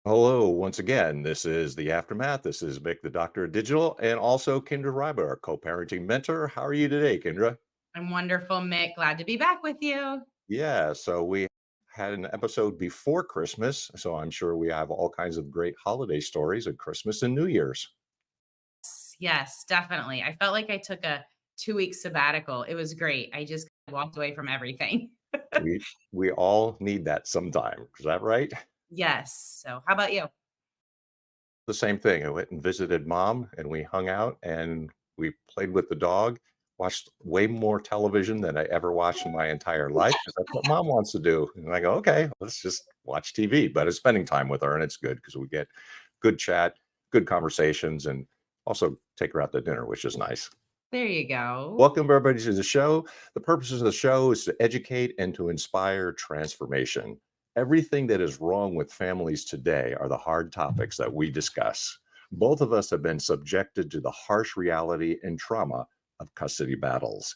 Hello, once again. This is the Aftermath. This is Mick, the Doctor of Digital, and also Kendra Reiber, our co-parenting mentor. How are you today, Kendra? I'm wonderful, Mick. Glad to be back with you. Yeah, so we had an episode before Christmas, so I'm sure we have all kinds of great holiday stories at Christmas and New Year's. Yes, definitely. I felt like I took a 2 week sabbatical. It was great. I just walked away from everything. We all need that sometime. Is that right? Yes. So, how about you? The same thing. I went and visited mom and we hung out and we played with the dog, watched way more television than I ever watched in my entire life because that's what mom wants to do. And I go, okay, let's just watch TV. But it's spending time with her and it's good because we get good chat, good conversations, and also take her out to dinner, which is nice. There you go. Welcome, everybody, to the show. The purpose of the show is to educate and to inspire transformation. Everything that is wrong with families today are the hard topics that we discuss. Both of us have been subjected to the harsh reality and trauma of custody battles.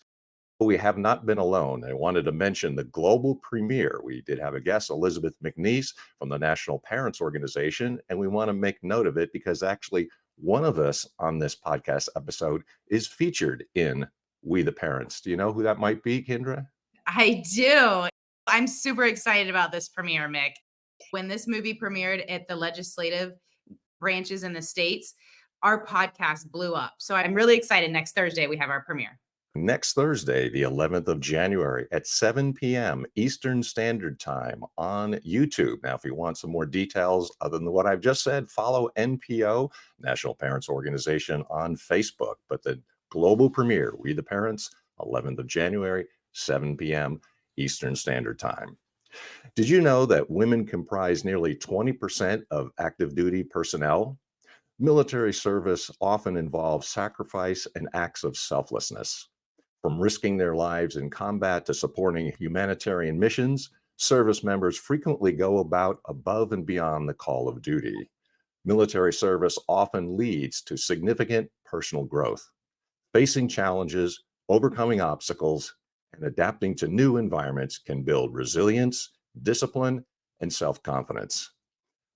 We have not been alone. I wanted to mention the global premiere. We did have a guest, Elizabeth McNeese from the National Parents Organization, and we want to make note of it because actually one of us on this podcast episode is featured in We the Parents. Do you know who that might be, Kendra? I do. I'm super excited about this premiere, Mick. When this movie premiered at the legislative branches in the States, our podcast blew up. So, I'm really excited. Next Thursday, we have our premiere. Next Thursday, the 11th of January at 7 p.m. Eastern Standard Time on YouTube. Now, if you want some more details other than what I've just said, follow NPO, National Parents Organization, on Facebook. But the global premiere, We the Parents, 11th of January, 7 p.m. Eastern Standard Time. Did you know that women comprise nearly 20% of active duty personnel? Military service often involves sacrifice and acts of selflessness. From risking their lives in combat to supporting humanitarian missions, service members frequently go about above and beyond the call of duty. Military service often leads to significant personal growth. Facing challenges, overcoming obstacles, and adapting to new environments can build resilience, discipline, and self confidence.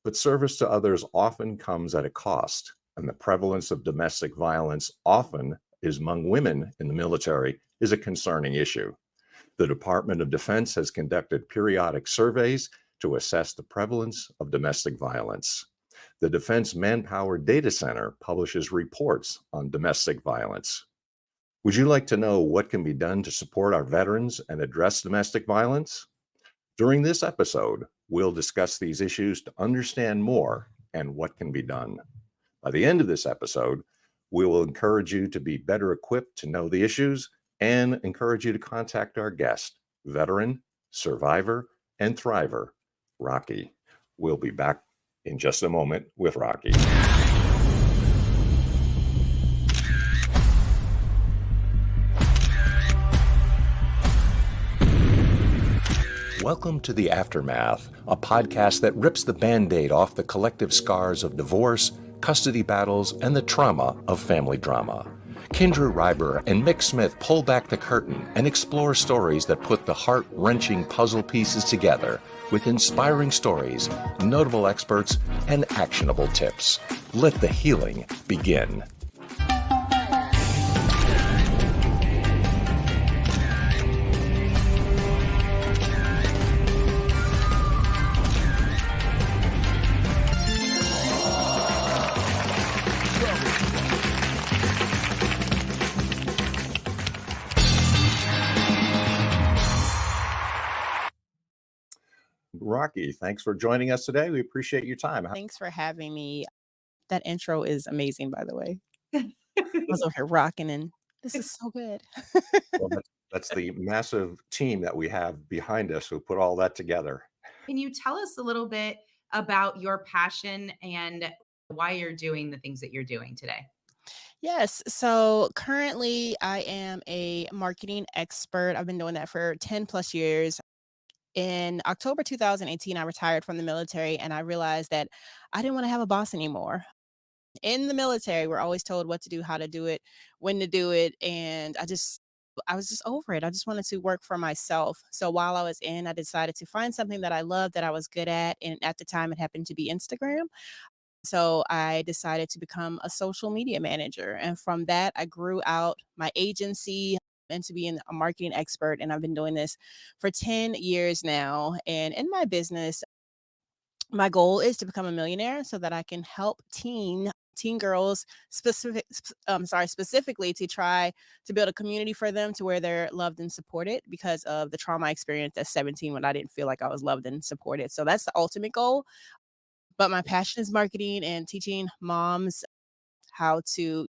But service to others often comes at a cost, and the prevalence of domestic violence often is among women in the military is a concerning issue. The Department of Defense has conducted periodic surveys to assess the prevalence of domestic violence. The Defense Manpower Data Center publishes reports on domestic violence. Would you like to know what can be done to support our veterans and address domestic violence? During this episode, we'll discuss these issues to understand more and what can be done. By the end of this episode, we will encourage you to be better equipped to know the issues and encourage you to contact our guest, veteran, survivor, and thriver, Rocki. We'll be back in just a moment with Rocki. Welcome to The Aftermath, a podcast that rips the Band-Aid off the collective scars of divorce, custody battles, and the trauma of family drama. Kendra Reiber and Mick Smith pull back the curtain and explore stories that put the heart-wrenching puzzle pieces together with inspiring stories, notable experts, and actionable tips. Let the healing begin. Rocki, thanks for joining us today. We appreciate your time. Thanks for having me. That intro is amazing, by the way. I was over here rocking and this is so good. Well, that's the massive team that we have behind us who put all that together. Can you tell us a little bit about your passion and why you're doing the things that you're doing today? Yes. So currently I am a marketing expert. I've been doing that for 10 plus years. In October 2018, I retired from the military and I realized that I didn't want to have a boss anymore. In the military, we're always told what to do, how to do it, when to do it. And I just I was just over it. I just wanted to work for myself. So while I was in, I decided to find something that I loved, that I was good at. And at the time, it happened to be Instagram. So I decided to become a social media manager. And from that, I grew out my agency into being a marketing expert. And I've been doing this for 10 years now. And in my business, my goal is to become a millionaire so that I can help teen girls specifically to try to build a community for them to where they're loved and supported because of the trauma I experienced at 17 when I didn't feel like I was loved and supported. So that's the ultimate goal. But my passion is marketing and teaching moms how to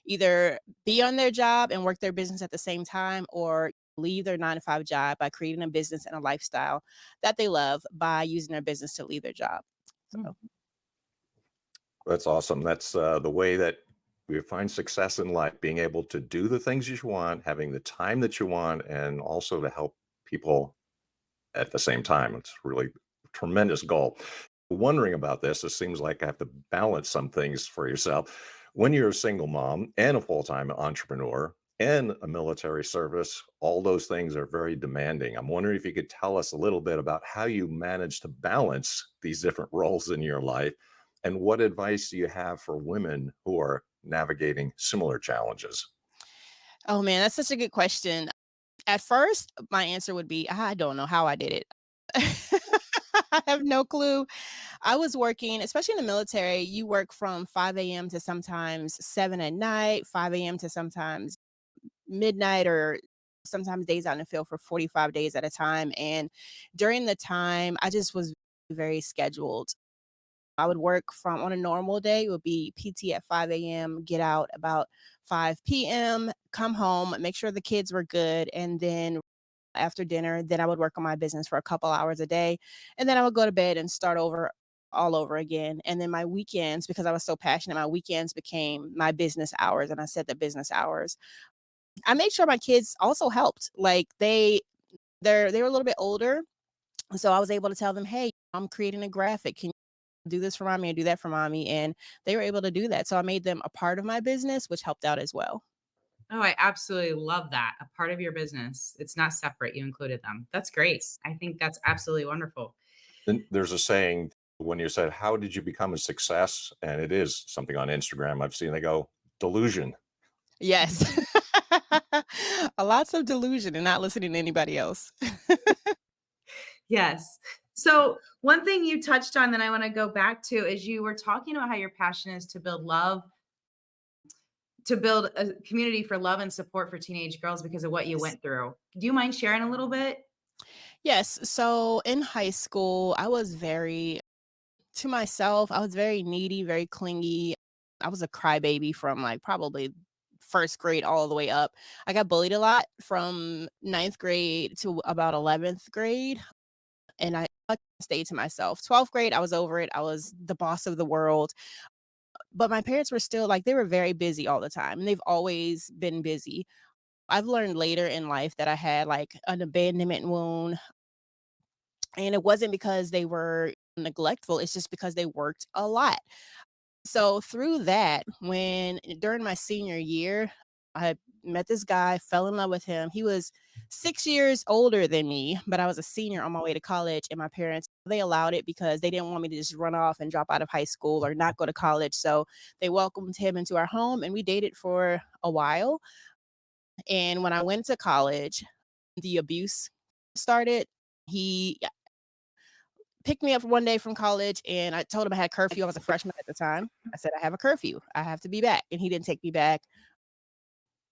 either be on their job and work their business at the same time or leave their 9 to 5 job by creating a business and a lifestyle that they love by using their business to leave their job. Mm. So, That's awesome. That's the way that we find success in life, being able to do the things you want, having the time that you want, and also to help people at the same time. It's really a tremendous goal. Wondering about this, it seems like I have to balance some things for yourself. When you're a single mom and a full-time entrepreneur and a military service, all those things are very demanding. I'm wondering if you could tell us a little bit about how you manage to balance these different roles in your life, and what advice do you have for women who are navigating similar challenges? oh man, that's such a good question. At first, my answer would be, I don't know how I did it. I have no clue. I was working, especially in the military, you work from 5 a.m. to sometimes 7 at night, 5 a.m. to sometimes midnight, or sometimes days out in the field for 45 days at a time. And during the time, I just was very scheduled. I would work from on a normal day, it would be PT at 5 a.m., get out about 5 p.m., come home, make sure the kids were good. And then after dinner, then I would work on my business for a couple hours a day. And then I would go to bed and start over all over again. And then my weekends, because I was so passionate, my weekends became my business hours. And I set the business hours. I made sure my kids also helped. Like they were a little bit older. So I was able to tell them, hey, I'm creating a graphic. Can you do this for mommy and do that for mommy? And they were able to do that. So I made them a part of my business, which helped out as well. Oh, I absolutely love that. A part of your business. It's not separate. You included them. That's great. I think that's absolutely wonderful. And there's a saying when you said, "How did you become a success?" And it is something on Instagram I've seen. They go, "Delusion." Yes. A lots of delusion and not listening to anybody else. Yes. So, one thing you touched on that I want to go back to is you were talking about how your passion is to build love, to build a community for love and support for teenage girls because of what you Yes. went through. Do you mind sharing a little bit? Yes. So in high school, I was very to myself, I was very needy, very clingy. I was a crybaby from like probably first grade all the way up. I got bullied a lot from ninth grade to about 11th grade. And I stayed to myself. 12th grade, I was over it. I was the boss of the world. But my parents were still like, they were very busy all the time. And they've always been busy. I've learned later in life that I had like an abandonment wound. And it wasn't because they were neglectful, it's just because they worked a lot. So through that, when during my senior year, I met this guy, fell in love with him. He was 6 years older than me, but I was a senior on my way to college, and my parents, they allowed it because they didn't want me to just run off and drop out of high school or not go to college. So they welcomed him into our home and we dated for a while. And when I went to college, the abuse started. He picked me up one day from college and I told him I had curfew. I was a freshman at the time. I said, I have a curfew. I have to be back. And he didn't take me back.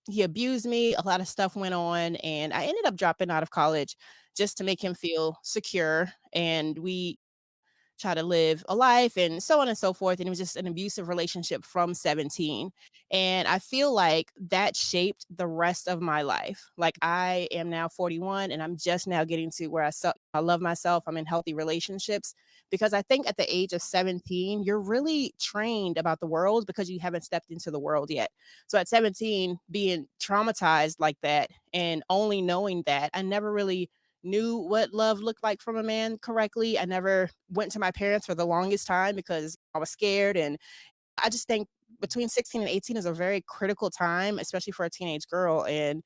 He abused me. A lot of stuff went on. And I ended up dropping out of college just to make him feel secure. And we try to live a life and so on and so forth. And it was just an abusive relationship from 17. And I feel like that shaped the rest of my life. Like I am now 41 and I'm just now getting to where I love myself. I'm in healthy relationships because I think at the age of 17, you're really trained about the world because you haven't stepped into the world yet. So at 17, being traumatized like that and only knowing that, I never really knew what love looked like from a man correctly. I never went to my parents for the longest time because I was scared. And I just think between 16 and 18 is a very critical time, especially for a teenage girl. And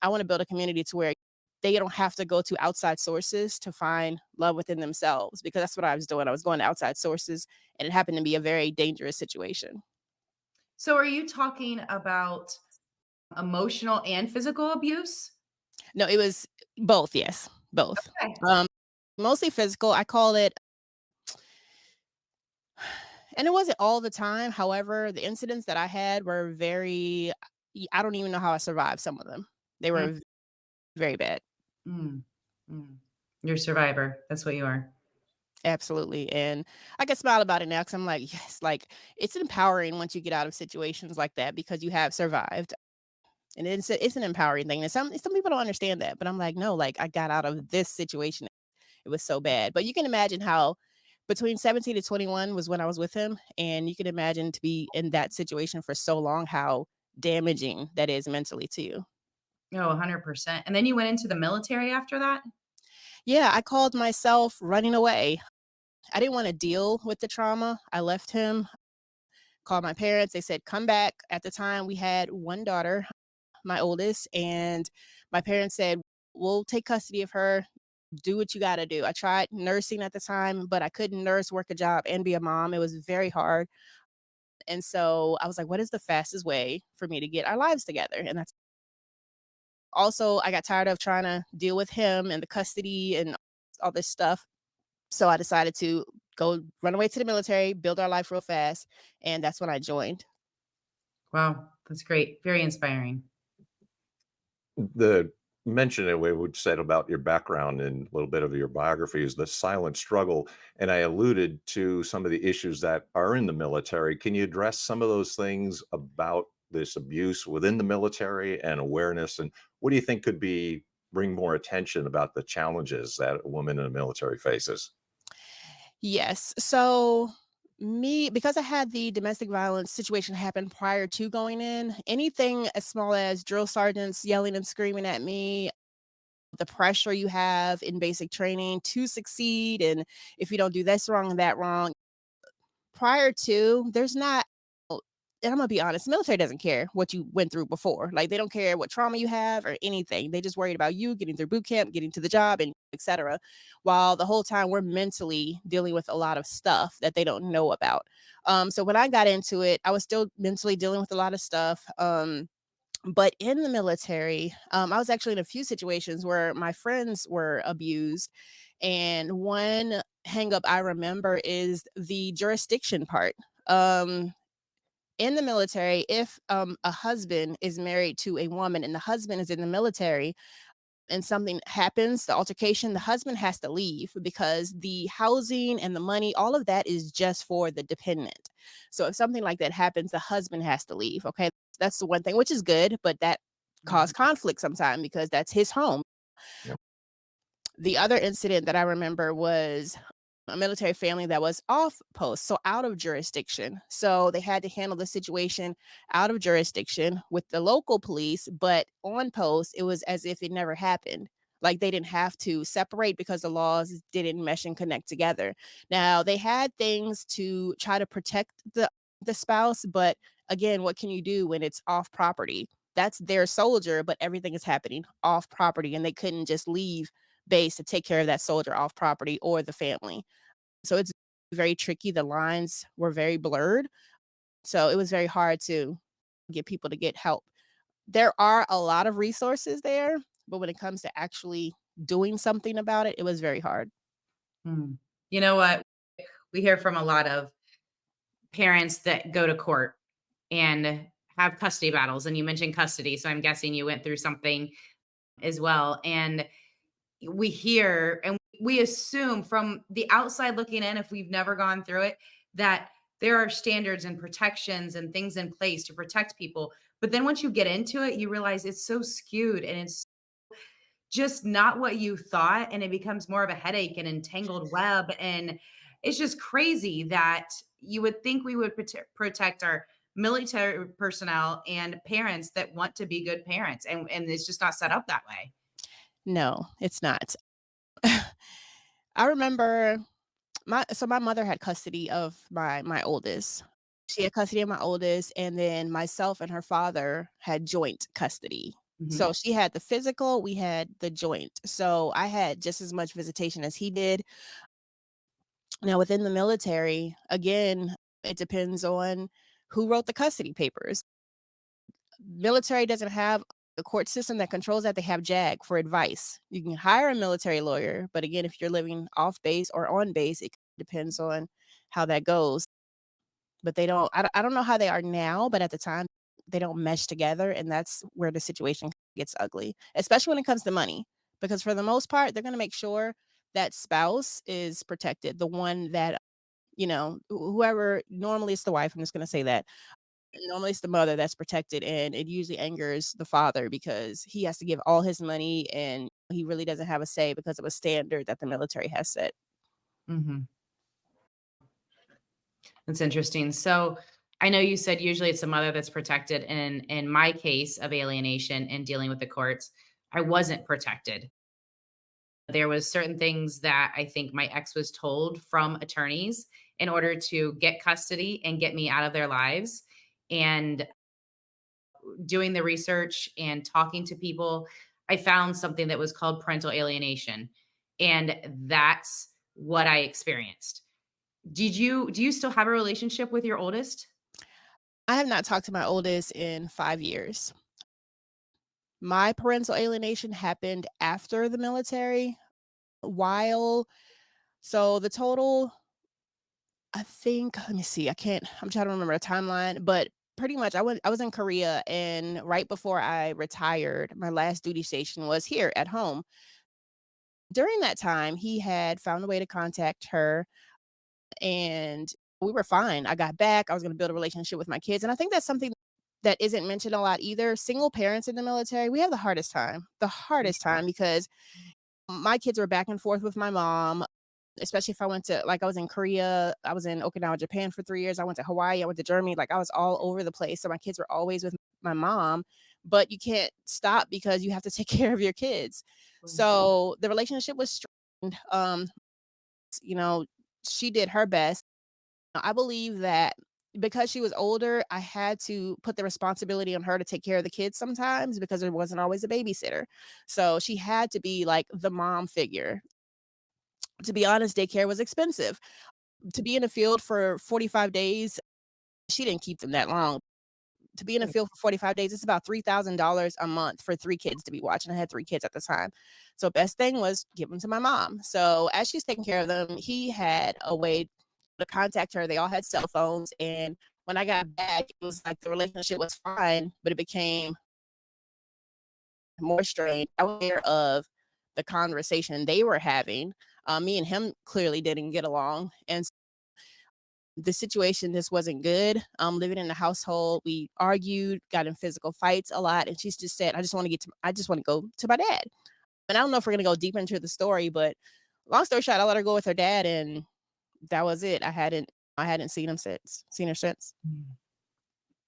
I want to build a community to where they don't have to go to outside sources to find love within themselves, because that's what I was doing. I was going to outside sources, and it happened to be a very dangerous situation. So are you talking about emotional and physical abuse? No, it was both. Yes, both. Okay. Um, Mostly physical. I call it, and it wasn't all the time. However, the incidents that I had were very, I don't even know how I survived some of them. They Mm, were very bad. mm, mm. You're a survivor. That's what you are. Absolutely. And I can smile about it now because I'm like, yes, like it's empowering once you get out of situations like that because you have survived. And it's an empowering thing. And some people don't understand that, but I'm like, no, like I got out of this situation. It was so bad. But you can imagine how between 17 to 21 was when I was with him. And you can imagine to be in that situation for so long, how damaging that is mentally to you. Oh, 100%. And then you went into the military after that? Yeah, I called myself running away. I didn't want to deal with the trauma. I left him, called my parents. They said, come back. At the time, we had one daughter, my oldest, and my parents said, we'll take custody of her. Do what you got to do. I tried nursing at the time, but I couldn't nurse, work a job, and be a mom. It was very hard. And so I was like, what is the fastest way for me to get our lives together? And that's also, I got tired of trying to deal with him and the custody and all this stuff. So I decided to go run away to the military, build our life real fast. And that's when I joined. Wow, that's great. Very inspiring. The mention that we would said about your background and a little bit of your biography is the silent struggle, and I alluded to some of the issues that are in the military. Can you address some of those things about this abuse within the military and awareness, and what do you think could be bring more attention about the challenges that a woman in the military faces? Yes. So me, because I had the domestic violence situation happen prior to going in, anything as small as drill sergeants yelling and screaming at me, the pressure you have in basic training to succeed, and if you don't do this wrong and that wrong, prior to, there's not, and I'm gonna be honest, the military doesn't care what you went through before. Like they don't care what trauma you have or anything. They just worried about you getting through boot camp, getting to the job, and etc. While the whole time we're mentally dealing with a lot of stuff that they don't know about. So when I got into it, I was still mentally dealing with a lot of stuff. But in the military, I was actually in a few situations where my friends were abused. And one hang up I remember is the jurisdiction part. Um, in the military, if a husband is married to a woman and the husband is in the military and something happens, the altercation, the husband has to leave because the housing and the money, all of that is just for the dependent. So if something like that happens, the husband has to leave. Okay. That's the one thing, which is good, but that Mhm. caused conflict sometimes because that's his home. Yep. The other incident that I remember was a military family that was off post, so out of jurisdiction. So they had to handle the situation out of jurisdiction with the local police, but on post, it was as if it never happened. Like they didn't have to separate because the laws didn't mesh and connect together. Now they had things to try to protect the spouse, but again, what can you do when it's off property? That's their soldier, but everything is happening off property, and they couldn't just leave base to take care of that soldier off property or the family. So it's very tricky. The lines were very blurred. So it was very hard to get people to get help. There are a lot of resources there, but when it comes to actually doing something about it, it was very hard. Mm. You know what? We hear from a lot of parents that go to court and have custody battles. And you mentioned custody. So I'm guessing you went through something as well. And we hear and we assume from the outside looking in, if we've never gone through it, that there are standards and protections and things in place to protect people. But then once you get into it, you realize it's so skewed and it's just not what you thought. And it becomes more of a headache and entangled web. And it's just crazy that you would think we would protect our military personnel and parents that want to be good parents. And it's just not set up that way. No, it's not. I remember my mother had custody of my oldest. She had custody of my oldest, and then myself and her father had joint custody. Mhm. So she had the physical, we had the joint. So I had just as much visitation as he did. Now within the military, again, it depends on who wrote the custody papers. Military doesn't have a court system that controls that. They have JAG for advice. You can hire a military lawyer, but again, if you're living off base or on base, it depends on how that goes. But they don't I don't know how they are now, but at the time, they don't mesh together, and that's where the situation gets ugly, especially when it comes to money, because for the most part, they're gonna make sure that spouse is protected, the one that, whoever normally it's the wife, I'm just gonna say that. Normally, it's the mother that's protected, and it usually angers the father because he has to give all his money, and he really doesn't have a say because of a standard that the military has set. Mhm. That's interesting. So I know you said usually it's the mother that's protected. In my case of alienation and dealing with the courts, I wasn't protected. There was certain things that I think my ex was told from attorneys in order to get custody and get me out of their lives. And doing the research and talking to people, I found something that was called parental alienation. And that's what I experienced. Do you still have a relationship with your oldest? I have not talked to my oldest in 5 years. My parental alienation happened after the military, while so the total, I think let me see, I'm trying to remember a timeline, but pretty much I was in Korea, and right before I retired, my last duty station was here at home. During that time, he had found a way to contact her, and we were fine. I got back, I was gonna build a relationship with my kids, and I think that's something that isn't mentioned a lot either. Single parents in the military, we have the hardest time because my kids were back and forth with my mom, especially if I went to like, I was in Korea, I was in Okinawa, Japan for 3 years, I went to Hawaii, I went to Germany, like, I was all over the place, so my kids were always with my mom, but you can't stop because you have to take care of your kids. Right. So, the relationship was strained, you know, she did her best. I believe that because she was older, I had to put the responsibility on her to take care of the kids sometimes because there wasn't always a babysitter. So, she had to be, like, the mom figure. To be honest, daycare was expensive. To be in the field for 45 days, she didn't keep them that long. To be in the Right. field for 45 days, it's about $3,000 a month for 3 kids to be watching. I had 3 kids at the time. So best thing was give them to my mom. So as she's taking care of them, he had a way to contact her. They all had cell phones, and when I got back, it was like the relationship was fine, but it became more strained. I was aware of the conversation they were having. Me and him clearly didn't get along, and the situation just wasn't good. Living in the household, we argued, got in physical fights a lot, and she's just said, I just want to go to my dad." And I don't know if we're gonna go deep into the story, but long story short, I let her go with her dad, and that was it. I hadn't seen her since. Mm.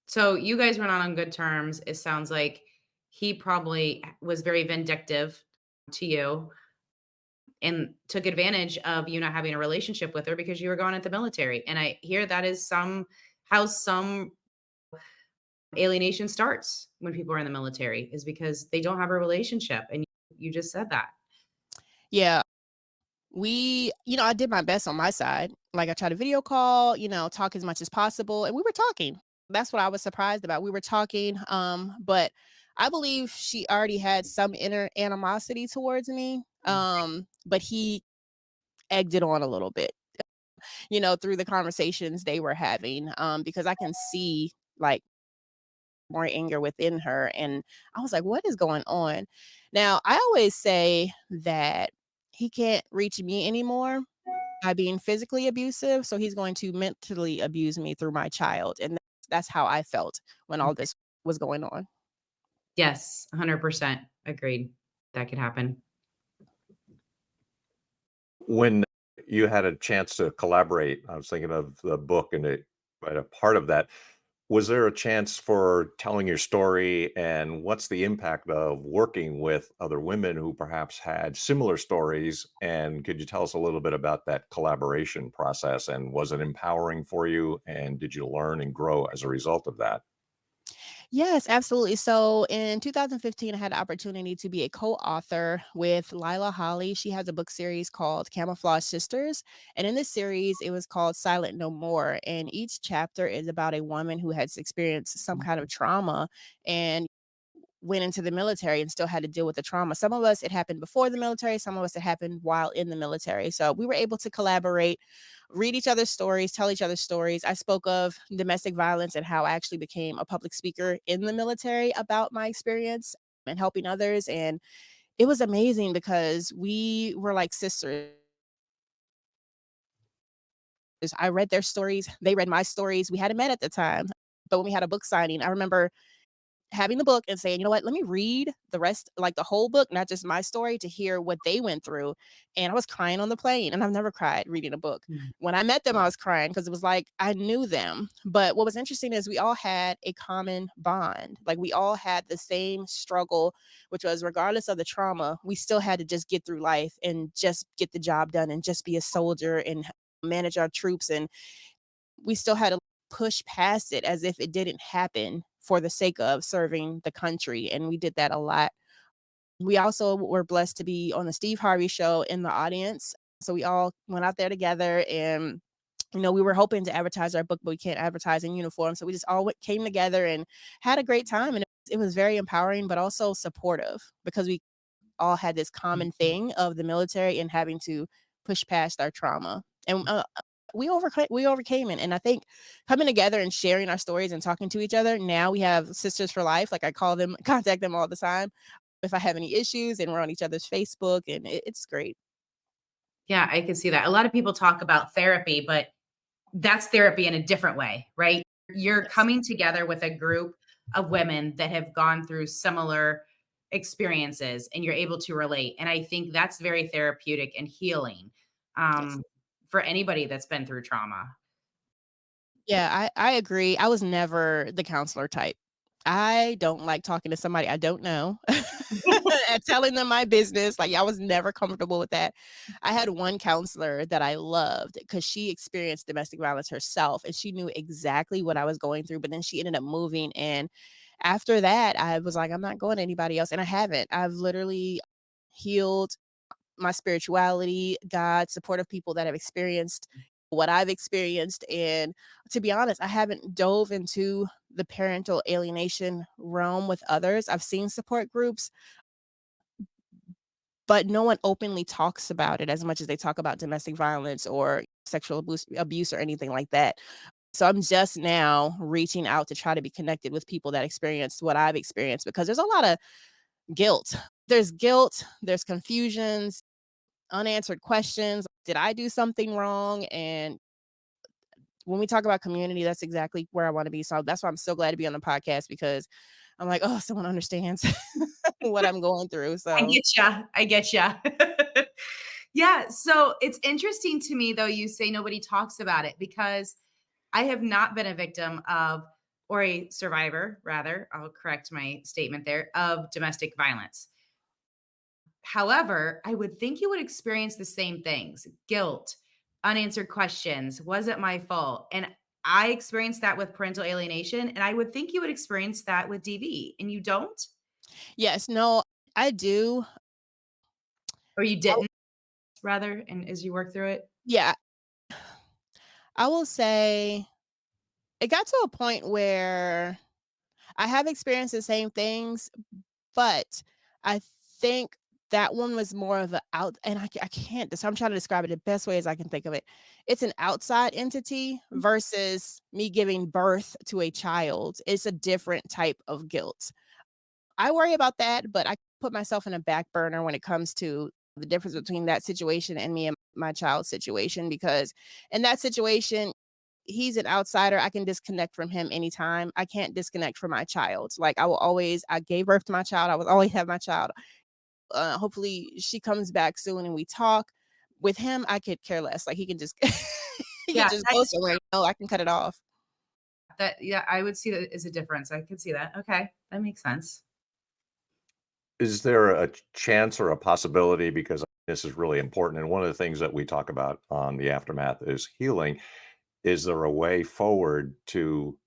So you guys were not on good terms. It sounds like he probably was very vindictive to you and took advantage of you not having a relationship with her because you were gone at the military. And I hear that is some how some alienation starts when people are in the military is because they don't have a relationship. And you just said that. Yeah, I did my best on my side. Like I tried to video call, talk as much as possible, and we were talking. That's what I was surprised about. We were talking, but I believe she already had some inner animosity towards me. But he egged it on a little bit, through the conversations they were having, because I can see like more anger within her. And I was like, what is going on? Now, I always say that he can't reach me anymore by being physically abusive. So he's going to mentally abuse me through my child. And that's how I felt when all this was going on. Yes, 100% agreed. That could happen. When you had a chance to collaborate, I was thinking of the book and but a part of that, was there a chance for telling your story and what's the impact of working with other women who perhaps had similar stories? And could you tell us a little bit about that collaboration process? And was it empowering for you? And did you learn and grow as a result of that? Yes, absolutely. So in 2015, I had the opportunity to be a co-author with Lila Holly. She has a book series called Camouflage Sisters. And in this series, it was called Silent No More. And each chapter is about a woman who has experienced some kind of trauma and went into the military and still had to deal with the trauma. Some of us, it happened before the military, some of us, it happened while in the military. So we were able to collaborate, read each other's stories, tell each other's stories. I spoke of domestic violence and how I actually became a public speaker in the military about my experience and helping others. And it was amazing because we were like sisters. I read their stories, they read my stories. We hadn't met at the time. But when we had a book signing, I remember having the book and saying, "You know what? Let me read the rest, like the whole book, not just my story, to hear what they went through." And I was crying on the plane, and I've never cried reading a book. Mm. When I met them, I was crying because it was like I knew them. But what was interesting is we all had a common bond. Like we all had the same struggle, which was regardless of the trauma, we still had to just get through life and just get the job done and just be a soldier and manage our troops. And we still had to push past it as if it didn't happen for the sake of serving the country, and we did that a lot. We also were blessed to be on the Steve Harvey show in the audience, so we all went out there together and, we were hoping to advertise our book, but we can't advertise in uniform, so we just all came together and had a great time, and it was very empowering, but also supportive because we all had this common thing of the military and having to push past our trauma. And we overcame it. And I think coming together and sharing our stories and talking to each other, now we have sisters for life. Like I call them, contact them all the time if I have any issues, and we're on each other's Facebook, and it's great. Yeah, I can see that. A lot of people talk about therapy, but that's therapy in a different way, right? You're Yes. coming together with a group of women that have gone through similar experiences and you're able to relate. And I think that's very therapeutic and healing Yes. um, for anybody that's been through trauma. Yeah, I agree. I was never the counselor type. I don't like talking to somebody I don't know and telling them my business. Like, I was never comfortable with that. I had one counselor that I loved because she experienced domestic violence herself and she knew exactly what I was going through. But then she ended up moving. And after that, I was like, I'm not going to anybody else. And I haven't. I've literally healed my spirituality, God, supportive people that have experienced what I've experienced. And to be honest, I haven't dove into the parental alienation realm with others. I've seen support groups, but no one openly talks about it as much as they talk about domestic violence or sexual abuse or anything like that. So I'm just now reaching out to try to be connected with people that experienced what I've experienced because there's a lot of guilt. There's guilt, there's confusions, unanswered questions. Did I do something wrong? And when we talk about community, that's exactly where I want to be. So that's why I'm so glad to be on the podcast because I'm like, oh, someone understands what I'm going through. I So get ya. I get ya. Yeah. So it's interesting to me, though, you say nobody talks about it because I have not been a victim of, or a survivor, rather, I'll correct my statement there, of domestic violence. However, I would think you would experience the same things: guilt, unanswered questions. Was it my fault? And I experienced that with parental alienation. And I would think you would experience that with DV, and you don't, yes, no, I do. or you I w- didn't, rather, and as you work through it. yeah, I will say it got to a point where I have experienced the same things, but I think that one was more of a out and I can't so I'm trying to describe it the best way as I can think of it. It's an outside entity versus me giving birth to a child. It's a different type of guilt. I worry about that, but I put myself in a back burner when it comes to the difference between that situation and me and my child's situation because in that situation he's an outsider. I can disconnect from him anytime. I can't disconnect from my child. Like I gave birth to my child. I will always have my child. Hopefully she comes back soon and we talk. With him, I could care less. Like he can just he can Yeah, just go somewhere. I can cut it off. yeah, I would see that as a difference. I could see that. Okay, that makes sense. Is there a chance or a possibility, because this is really important, and one of the things that we talk about on the aftermath is healing. Is there a way forward to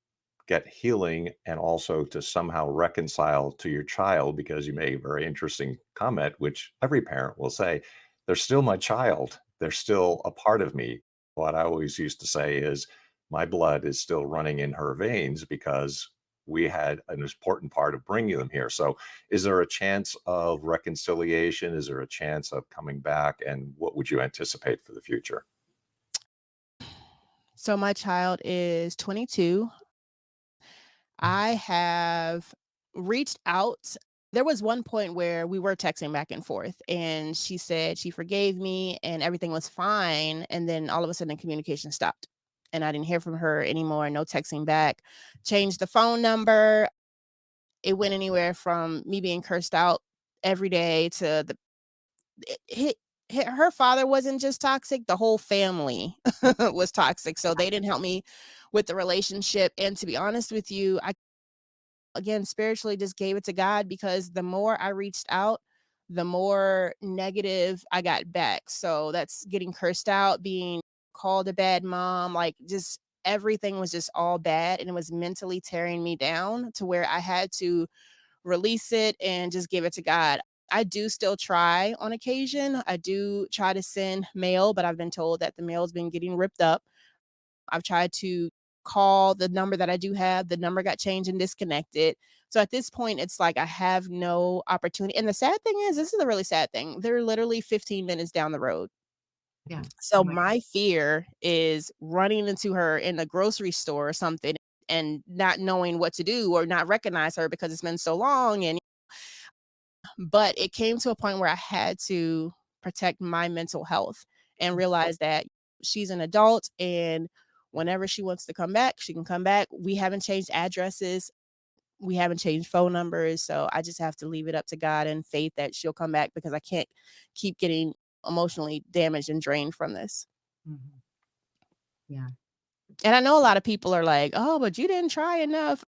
get healing and also to somehow reconcile to your child, because you made a very interesting comment, which every parent will say, they're still my child. They're still a part of me. What I always used to say is, my blood is still running in her veins because we had an important part of bringing them here. So, is there a chance of reconciliation? Is there a chance of coming back? And what would you anticipate for the future? So my child is 22. I have reached out. There was one point where we were texting back and forth, and she said she forgave me and everything was fine. And then all of a sudden, communication stopped. And I didn't hear from her anymore. No texting back. Changed the phone number. It went anywhere from me being cursed out every day to it, her father wasn't just toxic, the whole family was toxic. So they didn't help me with the relationship. And to be honest with you, I again spiritually just gave it to God because the more I reached out, the more negative I got back. So that's getting cursed out, being called a bad mom, like just everything was just all bad. And it was mentally tearing me down to where I had to release it and just give it to God. I do still try on occasion. I do try to send mail, but I've been told that the mail's been getting ripped up. I've tried to call the number that I do have, the number got changed and disconnected. So at this point, it's like I have no opportunity. And the sad thing is, this is a really sad thing. They're literally 15 minutes down the road. Yeah. So Oh my my fear is running into her in a grocery store or something and not knowing what to do or not recognize her because it's been so long. And but it came to a point where I had to protect my mental health and realize that she's an adult, and whenever she wants to come back, she can come back. We haven't changed addresses. We haven't changed phone numbers. So I just have to leave it up to God and faith that she'll come back because I can't keep getting emotionally damaged and drained from this. Mhm. Yeah. And I know a lot of people are like, "Oh, but you didn't try enough."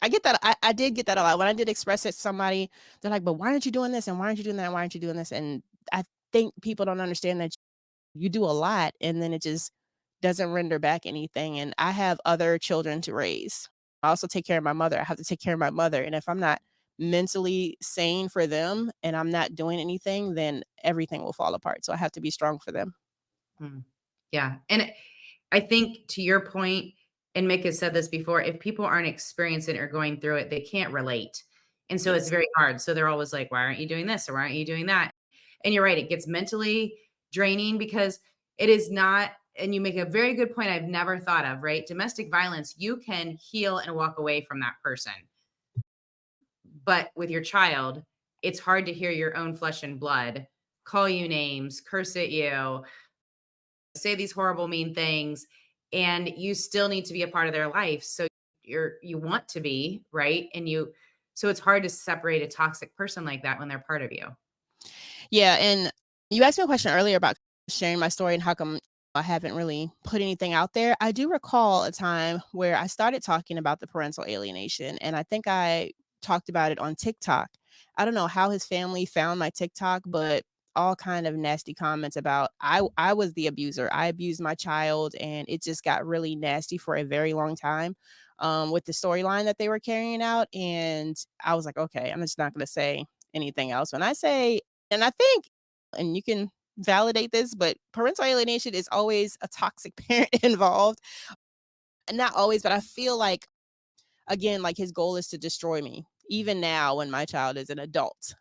I get that. I did get that a lot. When I did express it to somebody, they're like, "But why aren't you doing this? And why aren't you doing that? Why aren't you doing this?" And I think people don't understand that you do a lot and then it just doesn't render back anything. And I have other children to raise. I also take care of my mother. I have to take care of my mother. And if I'm not mentally sane for them and I'm not doing anything, then everything will fall apart. So I have to be strong for them. Mm. Yeah. I think to your point, and Mick has said this before, if people aren't experiencing it or going through it, they can't relate. And so it's Yes. very hard. So they're always like, why aren't you doing this? Or why aren't you doing that? And you're right. It gets mentally draining because it is not, and you make a very good point I've never thought of, right? Domestic violence, you can heal and walk away from that person. But with your child, it's hard to hear your own flesh and blood call you names, curse at you, say these horrible, mean things, and you still need to be a part of their life. So you want to be, right? So it's hard to separate a toxic person like that when they're part of you. Yeah, and you asked me a question earlier about sharing my story and how come I haven't really put anything out there. I do recall a time where I started talking about the parental alienation, and I think I talked about it on TikTok. I don't know how his family found my TikTok, but all kind of nasty comments about I was the abuser. I abused my child, and it just got really nasty for a very long time with the storyline that they were carrying out. And I was like, okay, I'm just not going to say anything else. When I say and I think, and you can validate this, but parental alienation is always a toxic parent involved. And not always, but I feel like, again, like his goal is to destroy me, even now when my child is an adult. Yeah.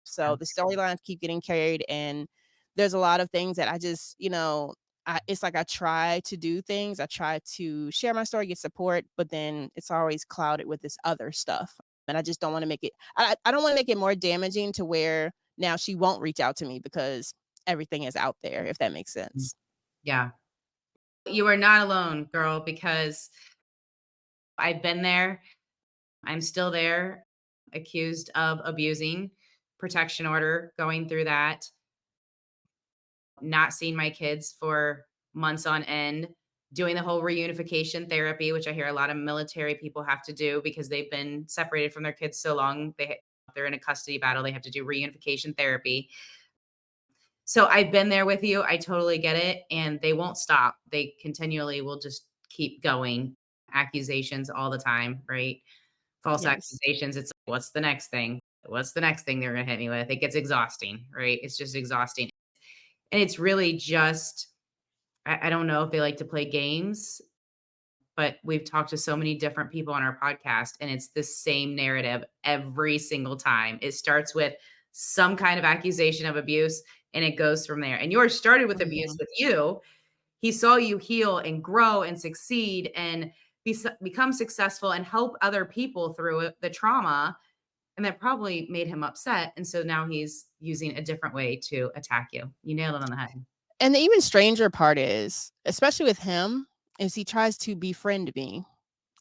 So the storylines keep getting carried, and there's a lot of things that I just, it's like I try to do things. I try to share my story, get support, but then it's always clouded with this other stuff. And I just don't want to make it, I don't want to make it more damaging to where now she won't reach out to me because everything is out there, if that makes Mm. sense. Yeah. You are not alone, girl, because I've been there. I'm still there, accused of abusing, protection order, going through that, not seeing my kids for months on end, doing the whole reunification therapy, which I hear a lot of military people have to do because they've been separated from their kids so long. They're in a custody battle. They have to do reunification therapy. So I've been there with you. I totally get it. And they won't stop. They continually will just keep going. accusations all the time, right? False Yes. accusations. It's like, what's the next thing? What's the next thing they're going to hit me with? It gets exhausting, right? It's just exhausting. And it's really just, I don't know if they like to play games, but we've talked to so many different people on our podcast, and it's the same narrative every single time. It starts with some kind of accusation of abuse, and it goes from there. And yours started with abuse Mhm. with you. He saw you heal and grow and succeed and become successful and help other people through the trauma. And that probably made him upset. And so now he's using a different way to attack you. You nailed it on the head. And the even stranger part is, especially with him, is he tries to befriend me.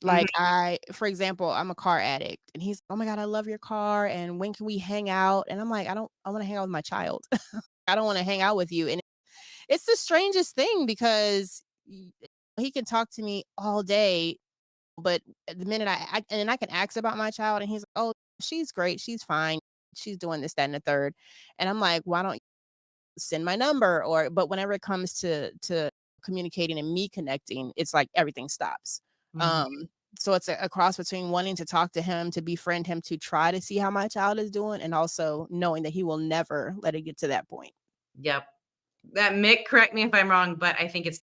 Mhm. Like, for example, I'm a car addict, and he's, "Oh my god, I love your car, and when can we hang out?" And I'm like, I wanna hang out with my child. I don't wanna hang out with you." And it's the strangest thing because he can talk to me all day, but the minute I can ask about my child, and he's like, "Oh, she's great, she's fine, she's doing this, that, and the third." And I'm like, "Why don't send my number?" Or but whenever it comes to communicating and me connecting, it's like everything stops. Mhm. Um, so it's a cross between wanting to talk to him, to befriend him, to try to see how my child is doing, and also knowing that he will never let it get to that point. Yep. That Mick, correct me if I'm wrong, but I think it's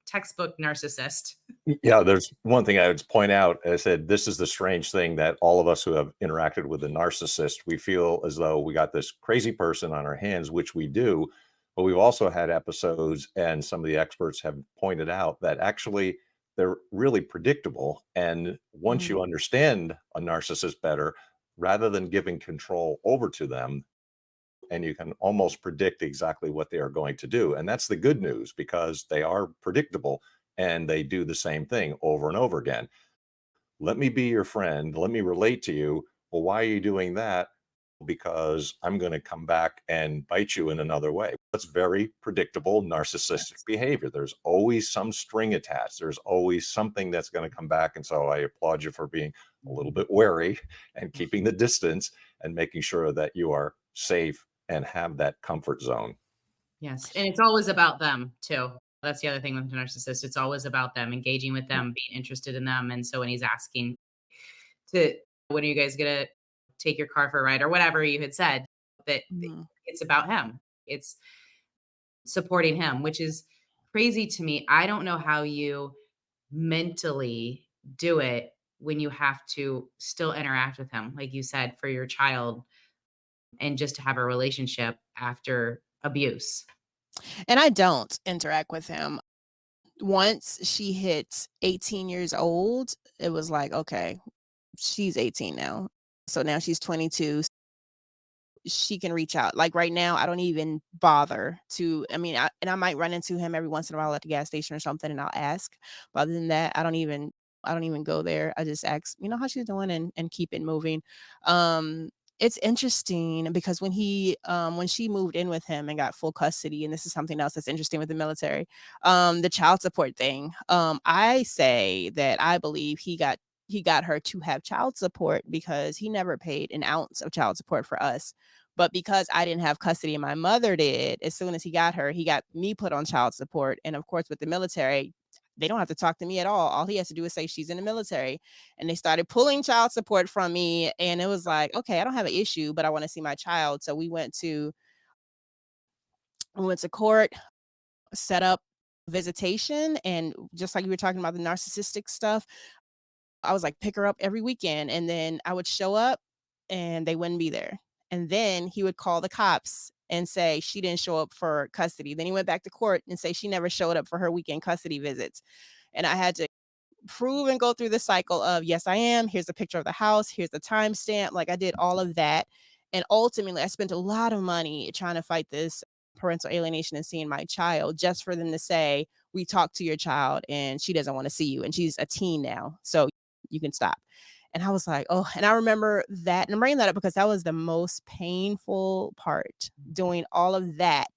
textbook narcissist. Yeah, there's one thing I would point out. I said, this is the strange thing that all of us who have interacted with a narcissist, we feel as though we got this crazy person on our hands, which we do. But we've also had episodes, and some of the experts have pointed out that actually they're really predictable. And once Mhm. you understand a narcissist better, rather than giving control over to them, and you can almost predict exactly what they are going to do. And that's the good news because they are predictable and they do the same thing over and over again. Let me be your friend. Let me relate to you. Well, why are you doing that? Because I'm going to come back and bite you in another way. That's very predictable narcissistic Yes. behavior. There's always some string attached. There's always something that's going to come back. And so I applaud you for being a little bit wary and keeping the distance and making sure that you are safe and have that comfort zone. Yes, and it's always about them too. That's the other thing with the narcissist. It's always about them, engaging with them, being interested in them. And so when he's asking to, when are you guys gonna take your car for a ride or whatever you had said, that Mhm. it's about him. It's supporting him, which is crazy to me. I don't know how you mentally do it when you have to still interact with him, like you said, for your child and just to have a relationship after abuse. And I don't interact with him. Once she hit 18 years old, it was like, okay, she's 18 now. So now she's 22. She can reach out. Like right now, I don't even bother to. I mean, I might run into him every once in a while at the gas station or something, and I'll ask. But other than that, I don't even go there. I just ask, how she's doing, and keep it moving. Um, it's interesting because when she moved in with him and got full custody, and this is something else that's interesting with the military, the child support thing. I say that I believe he got her to have child support because he never paid an ounce of child support for us. But because I didn't have custody and my mother did, as soon as he got her, he got me put on child support. And of course, with the military, they don't have to talk to me at all. All he has to do is say she's in the military. And they started pulling child support from me. And it was like, okay, I don't have an issue, but I want to see my child. So we went to court, set up visitation. And just like you were talking about the narcissistic stuff, I was like, pick her up every weekend. And then I would show up and they wouldn't be there. And then he would call the cops and say she didn't show up for custody. Then he went back to court and say she never showed up for her weekend custody visits. And I had to prove and go through the cycle of, yes, I am. Here's a picture of the house. Here's the timestamp. Like I did all of that. And ultimately, I spent a lot of money trying to fight this parental alienation and seeing my child just for them to say, we talked to your child and she doesn't want to see you. And she's a teen now. So you can stop. And I was like, oh, and I remember that. And I'm bringing that up because that was the most painful part, doing all of that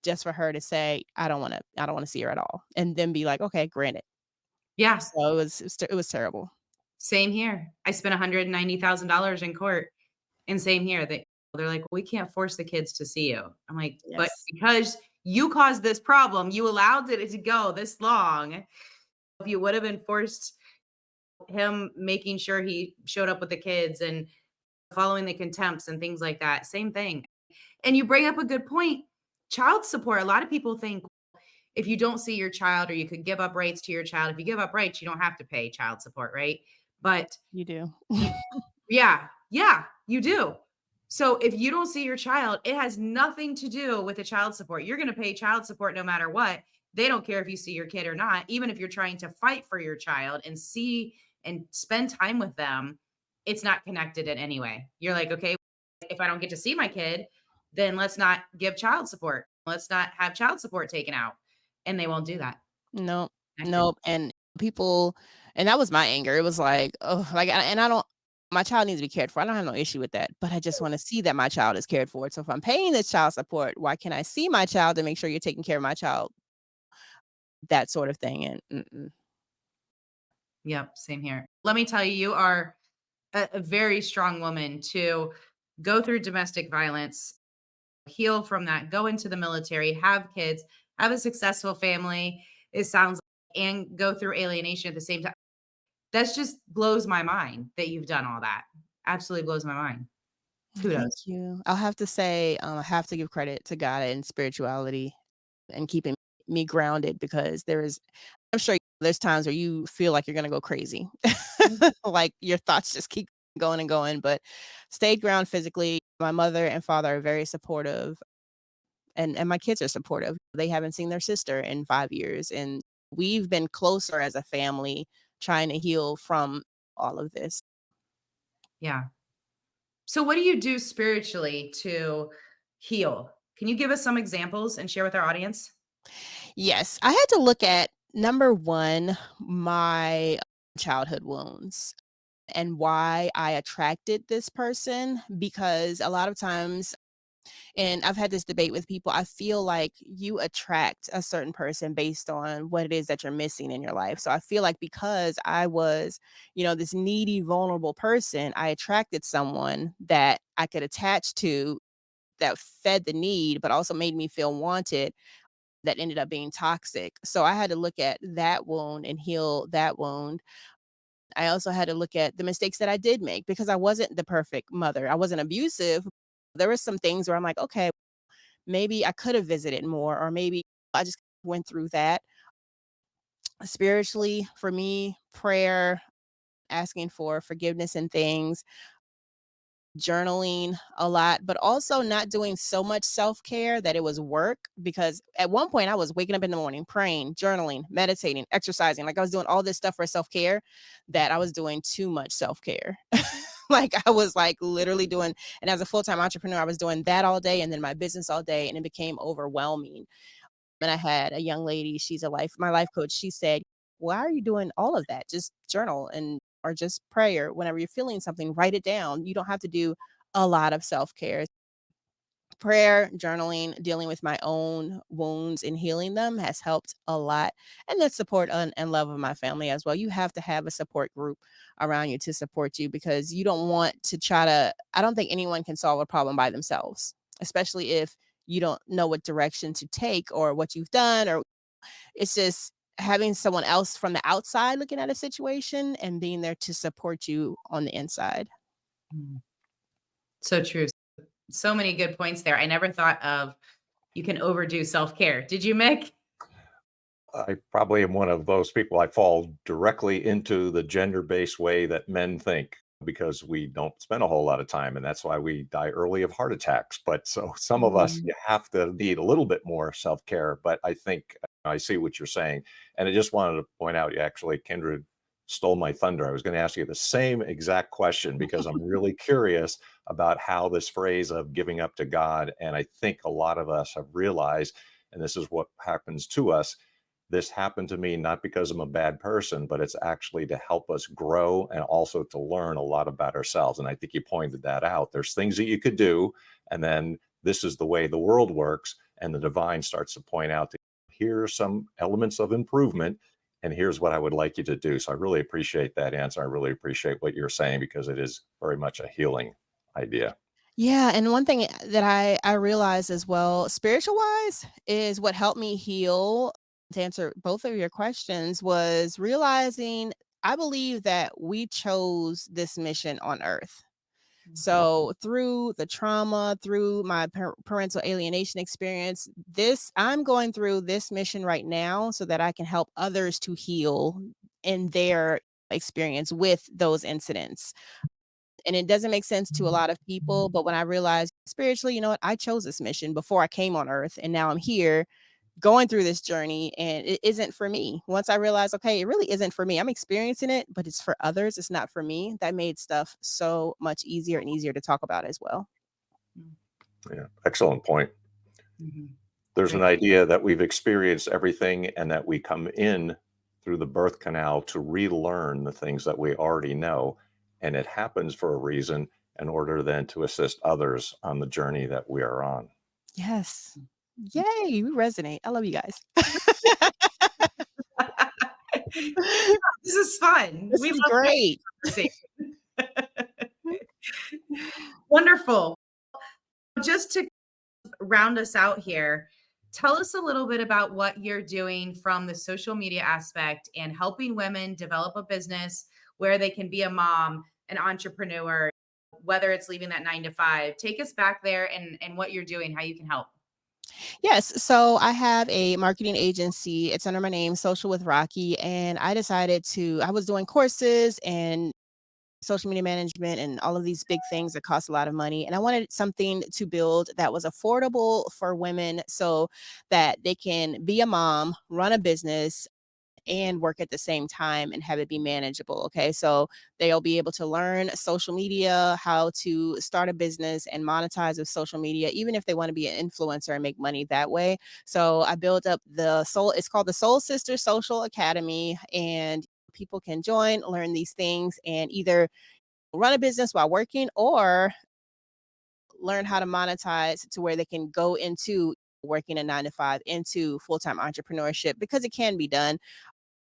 just for her to say, I don't want to see her at all. And then be like, okay, granted. Yeah, So it was terrible. same here. I spent $190,000 in court, and same here. They're like, "We can't force the kids to see you." I'm like, "But Yes. because you caused this problem, you allowed it to go this long. If you would have been forced him making sure he showed up with the kids and following the contempts and things like that. Same thing. And you bring up a good point. Child support. A lot of people think if you don't see your child or you could give up rights to your child, if you give up rights, you don't have to pay child support, right? But You do. you, yeah, yeah, you do. So if you don't see your child, it has nothing to do with the child support. You're going to pay child support no matter what. They don't care if you see your kid or not. Even if you're trying to fight for your child and see and spend time with them, it's not connected in any way. You're like, okay, if I don't get to see my kid, then let's not give child support. Let's not have child support taken out. And they won't do that. Nope, Connected. nope, and people and that was my anger. It was like, oh, like, and I don't my child needs to be cared for. I don't have no issue with that, but I just wanna see that my child is cared for. So if I'm paying this child support, why can't I see my child and make sure you're taking care of my child? That sort of thing, and Yep, same here. Let me tell you, you are a very strong woman to go through domestic violence, heal from that, go into the military, have kids, have a successful family. It sounds like, and go through alienation at the same time. That's just blows my mind that you've done all that. Absolutely blows my mind. thank Kudos. you. I'll have to say, I have to give credit to God and spirituality and keeping me grounded because I'm sure there's times where you feel like you're gonna go crazy. Like, your thoughts just keep going and going, but stayed ground physically. My mother and father are very supportive, and my kids are supportive. They haven't seen their sister in 5 years, and we've been closer as a family trying to heal from all of this. Yeah. So, what do you do spiritually to heal? Can you give us some examples and share with our audience? Yes, I had to look at, number 1, my childhood wounds and why I attracted this person, because a lot of times, and I've had this debate with people, I feel like you attract a certain person based on what it is that you're missing in your life. So I feel like because I was, this needy, vulnerable person, I attracted someone that I could attach to that fed the need, but also made me feel wanted, that ended up being toxic. So I had to look at that wound and heal that wound. I also had to look at the mistakes that I did make because I wasn't the perfect mother. I wasn't abusive. There were some things where I'm like, okay, maybe I could have visited more, or maybe I just went through that. Spiritually, for me, prayer, asking for forgiveness and things, journaling a lot, but also not doing so much self-care that it was work, because at one point I was waking up in the morning, praying, journaling, meditating, exercising. Like, I was doing all this stuff for self-care that I was doing too much self-care. Like, I was like literally doing, and as a full-time entrepreneur, I was doing that all day and then my business all day, and it became overwhelming. And I had a young lady, she's my life coach. She said, "Why are you doing all of that? Just journal and or just pray, or whenever you're feeling something, write it down. You don't have to do a lot of self-care." Prayer, journaling, dealing with my own wounds and healing them has helped a lot. And the support and love of my family as well. You have to have a support group around you to support you, because you don't want to I don't think anyone can solve a problem by themselves, especially if you don't know what direction to take or what you've done, or it's just having someone else from the outside looking at a situation and being there to support you on the inside. Mm. So true. So many good points there. I never thought of you can overdo self-care. Did you, Mick? I probably am one of those people. I fall directly into the gender-based way that men think because we don't spend a whole lot of time, and that's why we die early of heart attacks. But so some of us, Mhm. you have to need a little bit more self-care. But I think I see what you're saying. And I just wanted to point out, you actually, Kindred stole my thunder. I was going to ask you the same exact question because I'm really curious about how this phrase of giving up to God, and I think a lot of us have realized, and this is what happens to us, this happened to me not because I'm a bad person, but it's actually to help us grow and also to learn a lot about ourselves. And I think you pointed that out. There's things that you could do, and then this is the way the world works. And the divine starts to point out that here are some elements of improvement, and here's what I would like you to do. So I really appreciate that answer. I really appreciate what you're saying because it is very much a healing idea. Yeah, and one thing that I realized as well, spiritual wise, is what helped me heal, to answer both of your questions, was realizing I believe that we chose this mission on earth. Mm. So through the trauma, through my parental alienation experience, this I'm going through this mission right now so that I can help others to heal in their experience with those incidents. And it doesn't make sense to a lot of people, but when I realized spiritually, you know what, I chose this mission before I came on earth, and now I'm here going through this journey, and it isn't for me. Once I realized, okay, it really isn't for me. I'm experiencing it, but it's for others. It's not for me. That made stuff so much easier and easier to talk about as well. Mm. Yeah, excellent point. Mhm. There's an Great. idea that we've experienced everything and that we come in through the birth canal to relearn the things that we already know. And it happens for a reason in order then to assist others on the journey that we are on. Yes. Yay, we resonate. I love you guys. This is fun. This We is love great. conversation. Wonderful. Just to round us out here, tell us a little bit about what you're doing from the social media aspect and helping women develop a business where they can be a mom, an entrepreneur, whether it's leaving that 9 to 5. Take us back there and what you're doing, how you can help. Yes. So I have a marketing agency. It's under my name, Social with Rocki. And I was doing courses and social media management and all of these big things that cost a lot of money. And I wanted something to build that was affordable for women so that they can be a mom, run a business, and work at the same time and have it be manageable. Okay. So they'll be able to learn social media, how to start a business and monetize with social media, even if they want to be an influencer and make money that way. So I built up it's called the Soul Sister Social Academy, and people can join, learn these things, and either run a business while working or learn how to monetize to where they can go into working a 9 to 5 into full-time entrepreneurship because it can be done.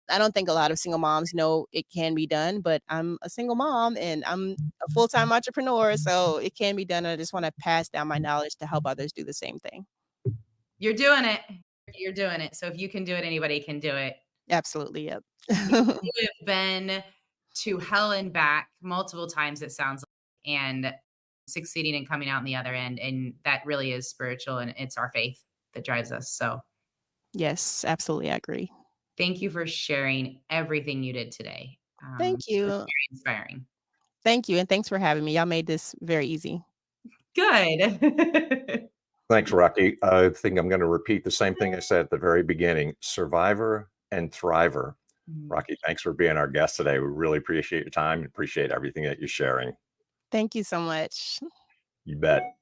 I don't think a lot of single moms know it can be done, but I'm a single mom and I'm a full-time entrepreneur, so it can be done. I just want to pass down my knowledge to help others do the same thing. You're doing it. You're doing it. So if you can do it, anybody can do it. Absolutely, yep. You have been to hell and back multiple times, it sounds like, and succeeding and coming out on the other end. And that really is spiritual and it's our faith that drives us. So Yes, absolutely, I agree. thank you for sharing everything you did today. Thank It was you. very inspiring. Thank you, and thanks for having me. Y'all made this very easy. Good. Thanks, Rocky. I think I'm going to repeat the same thing I said at the very beginning, survivor and thriver. Mm. Rocky, thanks for being our guest today. We really appreciate your time and appreciate everything that you're sharing. Thank you so much. You bet.